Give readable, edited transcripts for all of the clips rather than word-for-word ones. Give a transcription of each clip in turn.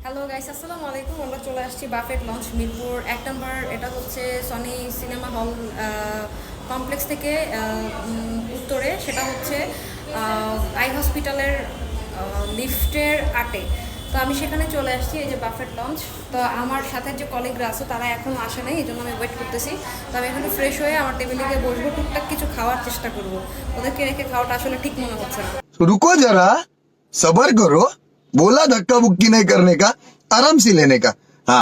Hello guys, আসসালামু আলাইকুম। আমরা চলে আসছি বাফেট লঞ্চ মিরপুর 1 নম্বর। এটা হচ্ছে সনি সিনেমা হল কমপ্লেক্স থেকে উত্তরে। সেটা হচ্ছে আই হসপিটালের লিফটের 8-এ। তো আমি সেখানে চলে আসছি, এই যে বাফেট লঞ্চ। তো আমার সাথে যে কলিগরা আছে তারা এখনও আসে নাই, এই জন্য আমি ওয়েট করতেছি। তো আমি এখানে ফ্রেশ হয়ে আমার টেবিলে গিয়ে বসবো, টুকটাক কিছু খাওয়ার চেষ্টা করব। ওদেরকে রেখে খাওয়াটা আসলে ঠিক মনে হচ্ছে না। रुको जरा सबर करो बोला धक्का बुक्की नहीं करने का आराम से लेने का हाँ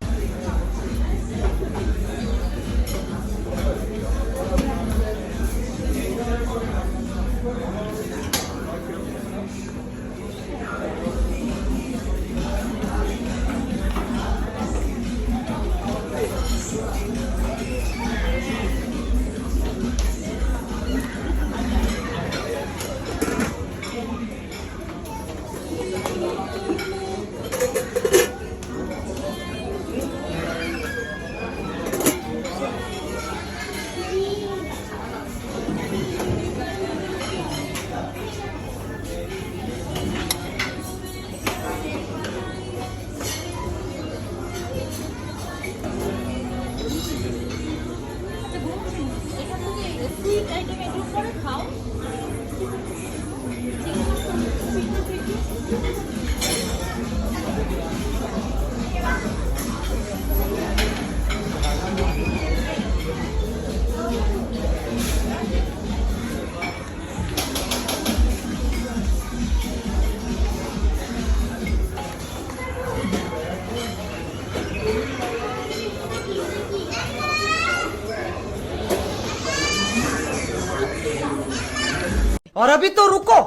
और अभी तो रुको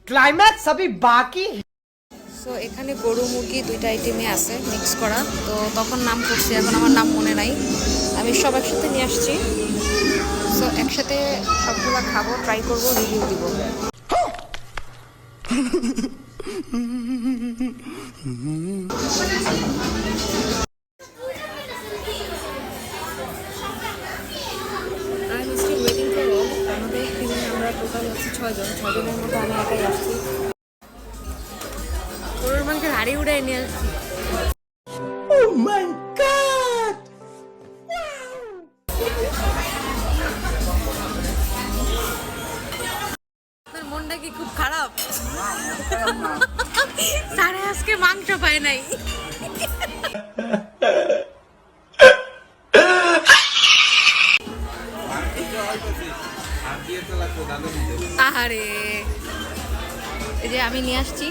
क्लाइमैक्स अभी बाकी है। সো এখানে গরু মুরগি দুইটা আইটেমে আছে মিক্স করা। তো তখন নাম করছি, এখন আমার নাম মনে নাই। আমি সব একসাথে নিয়ে আসছি। সো একসাথে সবগুলা খাবো, ট্রাই করবো, রিভিউ দিব। I'm still waiting for all. আমাদের টিমে আমরা টোটাল হচ্ছে 6 জন। 6 জনের মধ্যে আমি একাই আসছি। গরুর মাংসের হাড়ি উড়াই নিয়ে আসছি। Oh my god! আপনার মনটা কি খুব খারাপ? স্যারে আজকে মাংস পায় নাই। আহারে, এই যে আমি নিয়ে আসছি।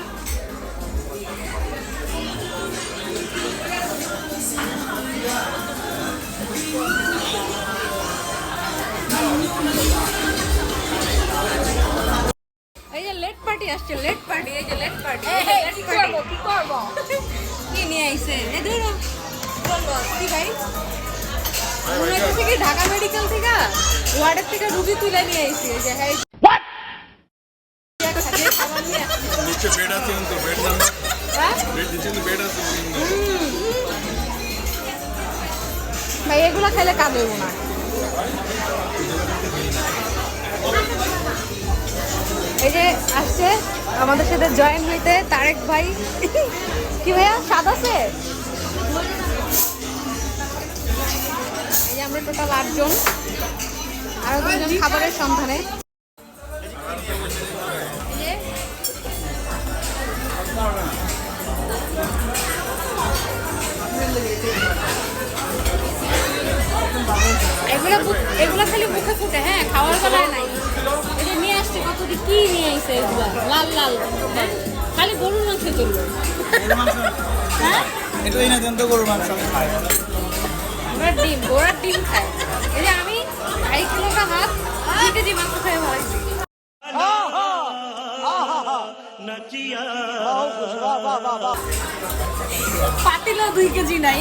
এই যে লেট পার্টি আসছে, লেট পার্টি, এই যে লেট পার্টি। কি করব কি নিয়ে আইছে? এই ধরো বলবো কি ভাই, মনে হচ্ছে কি ঢাকা মেডিকেল থেকে ওয়ার্ডের থেকে রুগী তুলে নিয়ে আইছি। এই যে হ্যাঁ, নিচে বেড আছে তো বেড নাম্বার বেড নিচে তো বেড আছে ভাই এগুলো খেলে কাজ হইব না। এই যে আসছে আমাদের সাথে জয়েন হইতে তারেক ভাই। কি ভাইয়া স্বাদ আছে? এই যে আমরা টোটাল 8 জন, আরো 2 জন খাবারের সন্ধানে। এই যে এগুলো খালি মুখে ফুটে, হ্যাঁ খাওয়ার বেলায় নাই। এই যে নিয়ে আসছে কত কি নিয়ে আইছে, এগুলো লাল লাল, হ্যাঁ খালি গরুর মাংস চলবে। হ্যাঁ এটাই না দেন তো গরুর মাংস আমি খাই ওরা ডিম খায়। এই যে আমি 2.5 কিলোটা হাত 2 কেজি মাংস খেয়ে ভালাইছি। পাতিলা 2 কেজি নাই।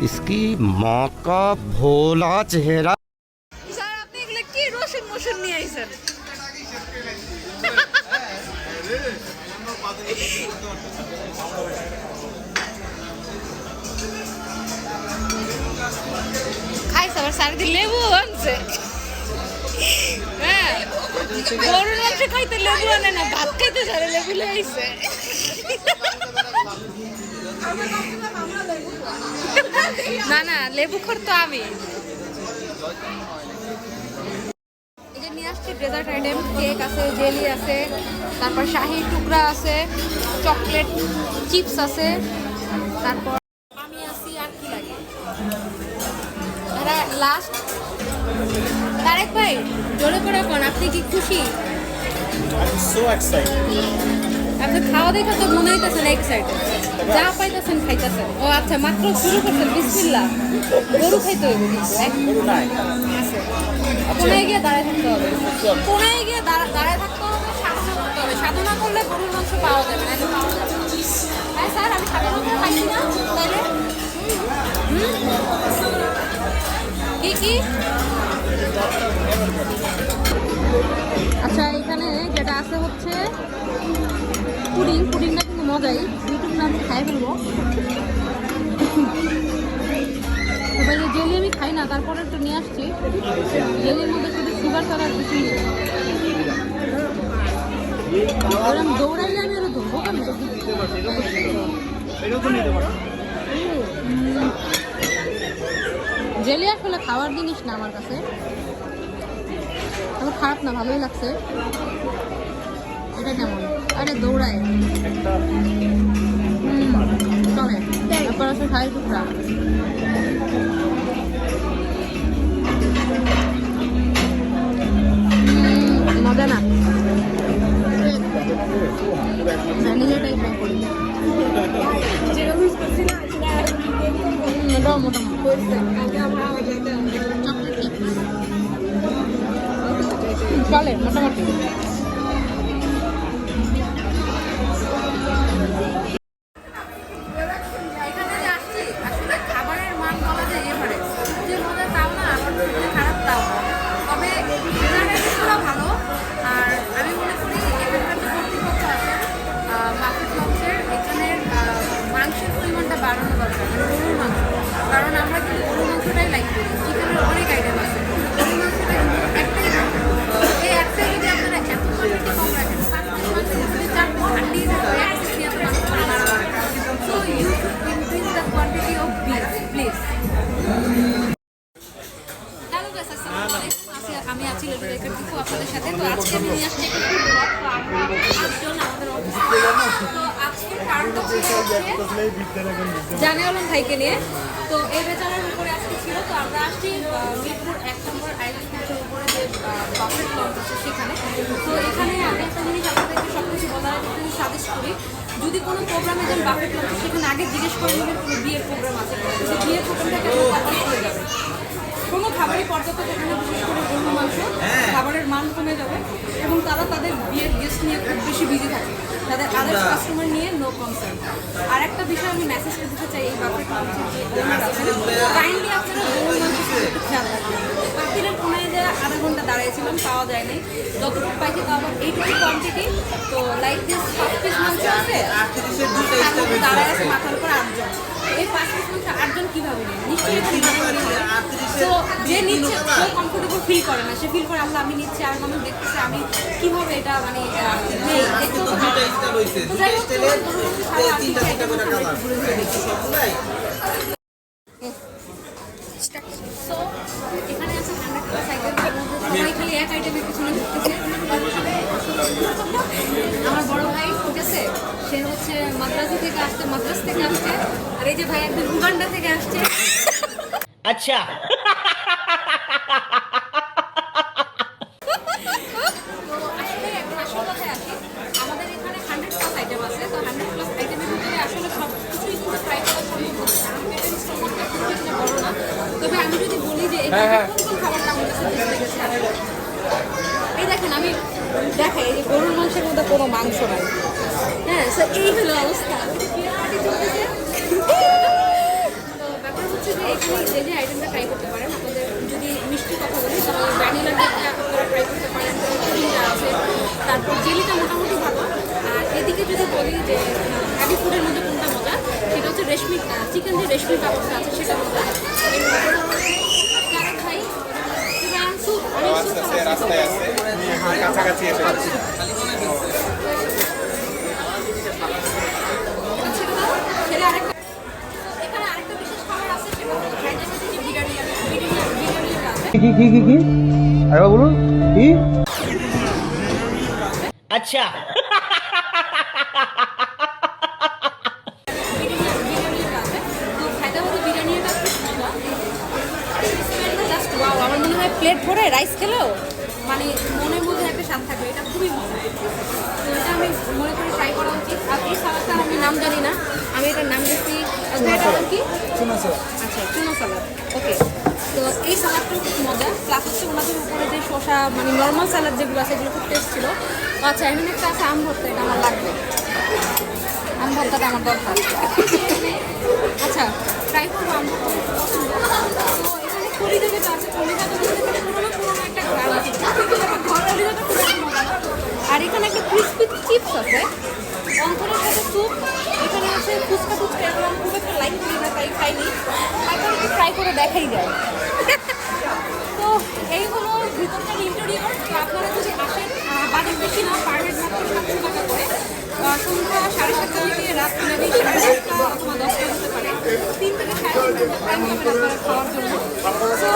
इसकी माँ का भोला चेहरा। স্যার আপনি এগুলো কি রসুন মসুন নিয়ে আইছেন? খাইছে আবার সারাদিন লেবু আনছে। হ্যাঁ গরুর মাংস খাইতে লেবু আনে না, ভাত খাইতে সারা লেবু লইছে। না না লেবু খোর তো আমি। এই যে নিয়ে আসছি ডেজার্ট আইটেম, কেক আছে, জেলি আছে, তারপর শাহি টুকরা আছে, চকলেট চিপস আছে, তারপর আমি আছি। আর কি লাগে এটা লাস্ট। তারেক ভাই জোরে করে কোন আপনি কি খুশি? So excited. আপনি খাওয়া দেখা তো মনে হইতেছেন এক্সাইটেড, যা পাইতেছেন খাইতেছেন। ও আচ্ছা, মাত্র শুরু করছেন, বিসমিল্লাহ। গরু খাইতে হইবে কিন্তু আছে। কোনায় গিয়ে দাঁড়ায় থাকতে হবে, কোনায় গিয়ে দাঁড়ায় থাকতে হবে, সাধনা করতে হবে। সাধনা করলে গরুর মাংস পাওয়া যাবে না, পাওয়া যাবে। হ্যাঁ স্যার, আমি সাধনা করে পাইছি না তাইলে কি কি? আচ্ছা, এখানে যেটা আছে হচ্ছে পুডিং। পুডিংটা কিন্তু মজাই, ইউটিউব নাম খাই ফেলবো। এবার জেলি আমি খাই না, তারপরে একটু নিয়ে আসছি। জেলির মধ্যে শুধু সুগার ছাড়া আর কিছু নেই। ওরকম দৌড়াইলে আমি আরো ধরবো কেন? জেলি আসলে খাওয়ার জিনিস না আমার কাছে, আমার খারাপ না, ভালোই লাগছে। এটা কেমন? আরে দৌড়ায় চলে। তারপর আছে শাহি টুকরা। মজা না, ভ্যানিলা টাইপ করি। এটাও মোটামুটি চকলেট চিপস চলে মোটামুটি। এখানে যে আসছি, আসলে খাবারের মান বলা যায় এভারেজ, যে মজা তাও না, আবার খারাপ তাও না। তবে এখানটা ভালো। আর আমি মনে করি এখানকার যে কর্তৃপক্ষ আছে বাফেট লঞ্চের, এখানের মাংসের পরিমাণটা বাড়ানো দরকার, মানে গরুর মাংস। কারণ আমরা কিন্তু গরুর মাংসটাই লাইক করি, চিকেনের অনেক আইটেম আছে, গরুর মাংসটা কিন্তু একটাই ভালো। এই একটাই যদি আপনারা এত কোয়ান্টিটি কম রাখেন, 5 পিস মাংস যদি 4 পিস হাঁটিয়ে দেবে, 1 পিস নিয়ে তো মাংস করে মারা হয়। So you should increase the quantity of beef, please. Hello guys, আসসালামু আলাইকুম। আমি আছি লেডি বেকার টিপু আপনাদের সাথে। তো আজকে আমি নিয়ে আসছি একটা ফুড ব্লগ। তো আমরা 8 জন আমাদের অফিসে। তো আজকের কারণটা ছিল জানে আলম ভাইকে নিয়ে। তো এই বেচারার উপরে আজকে ছিল। তো আমরা আসছি মিরপুর 1 নম্বর আইল্যান্ডের উপরে যে বাফেট লঞ্চ আছে সেখানে। তো এখানে আমি একটা জিনিস আপনাদেরকে সব কিছু বলার আগে একটু সাজেস্ট করি, যদি কোনো প্রোগ্রামে যান বাফেট লঞ্চ, সেখানে আগে জিজ্ঞেস করে নেবেন কোনো বিয়ের প্রোগ্রাম আছে, বিয়ের প্রোগ্রামটাকে আপনার হয়ে যাবে। কোনো খাবারই পর্যাপ্ত এখানে বিশেষ করে গরুর মাংস, খাবারের মান কমে যাবে এবং তারা তাদের বিয়ের গেস্ট নিয়ে খুব বেশি বিজি থাকে, তাদের আদার্স কাস্টমার নিয়ে নো কনসার্ন। আর একটা বিষয় আমি মেসেজ করে দিতে চাই এই বাফেট লঞ্চের যে ওনার আছেন, কাইন্ডলি আপনারা গরুর মাংস একটু খেয়াল রাখবেন। পাখিরের কোনায় যে আধা ঘন্টা দাঁড়িয়েছিলাম, পাওয়া যায় নাই, যতটুকু পাইছি তাও আবার এইটুকু কোয়ান্টিটি। তো লাইক দিস 5 পিস মাংস আছে, দাঁড়ায় আছে মাথার উপর 8 জন। এই 5 পিস মাংস 8 জন কীভাবে নেন? নিশ্চয়ই তো যে নিচ্ছে সে কমফোর্টেবল ফিল করে না, সে ফিল করে আল্লাহ আমি নিচ্ছি আর মানুষ দেখতেছে, আমি কিভাবে এটা মানে দেখতেও তো ভালো। তো যাই হোক, সো এখানে আছে 100 সাইকেল, সবাই খালি এক আইটেমের পিছনে ঘুরতেছে। আমার বড় ভাই, ঠিক আছে, সে হচ্ছে মাদ্রাস থেকে আসছে। আর এই যে ভাই একদিন উগান্ডা থেকে আসছে। अच्छा তো আসলে এখন আসল কথায় আসি, আমাদের এখানে 100+ আইটেম আছে। তো 100+ আইটেমের ভিতরে আসলে সব কিছুই পুরো ট্রাই করা সম্ভব হচ্ছে না, পেটের স্টমাকটা খুব বেশি বড় না। তবে আমি যদি বলি যে এখানে কোন কোন খাবারটা আমার কাছে বেশি লেগেছে, এই দেখেন আমি দেখাই, এই যে গরুর মাংসের মধ্যে কোনো মাংস নাই। হ্যাঁ, তো এই হলো অবস্থা। পার্টি চলতেছে। তো ব্যাপার হচ্ছে যে এখানে যে যে আইটেমটা ট্রাই করতে পারেন, আপনাদের যদি মিষ্টি কথা বলি তাহলে ভ্যানিলা কেকটা আপনারা ট্রাই করতে পারেন, পুডিংটা আছে, তারপর জেলিটা মোটামুটি ভালো। আর এদিকে যদি বলি যে হ্যাভি ফুডের মধ্যে কোনটা মজা, সেটা হচ্ছে রেশমি চিকেন, যে রেশমি কাবাবটা আছে সেটা মজা। তারা খাই রাস্তায় আছে কাছাকাছি এসে ছেড়ে আরেকটা কি আরে বলুন কি বিরিয়ানি আছে। তো হায়দ্রাবাদি বিরিয়ানিটা খুব মজা। জাস্ট ওয়াও, আমার মনে হয় প্লেট ভরে রাইস খেলেও মানে মনের মধ্যে একটা স্বাদ থাকবে, এটা খুবই মজা। তো এটা আমি মনে করি ট্রাই করা উচিত। আর এই সালাদটার আমি নাম জানি না, আমি এটার নাম দিচ্ছি এটা কি আচ্ছা চুনো সালাদ। ওকে, তো এই সালাদটা খুব মজা। প্লাস হচ্ছে ওনাদের উপরে যে শসা মানে নর্মাল সালাদ যেগুলো আছে সেগুলো খুব টেস্ট ছিল। আচ্ছা এখানে একটা আছে আম ভর্তা, এটা আমার লাগবে, আম ভর্তাটা আমার দরকার। আচ্ছা ট্রাই করবো আম ভর্তা, খুব পছন্দ। তো এখানে কলিজা যেটা আছে, কলিজা তো পুরোনো একটা গ্রাম আছে, ঘর কলিজাটা খুব একটা মজা না। আর এখানে একটা ক্রিসপি চিপস আছে, অঙ্কনের সাথে স্যুপ, এখানে আছে ফুচকা টুচকা, এগুলো আমি খুব একটা লাইক করি না, তাই খাইনি। তারপরে একটু ট্রাই করে দেখাই যায়। তো এই হলো ভিতরটার ইন্টেরিয়র। তো আপনারা যদি আসেন, বাজেট বেশি না, পার হেড মাত্র 700 টাকা করে। সন্ধ্যা 7:30 থেকে রাত মেবি 10:30 অথবা 10টা হতে পারে। 3 থেকে 3:30 ঘন্টা টাইম পাবেন আপনারা খাওয়ার জন্য। তো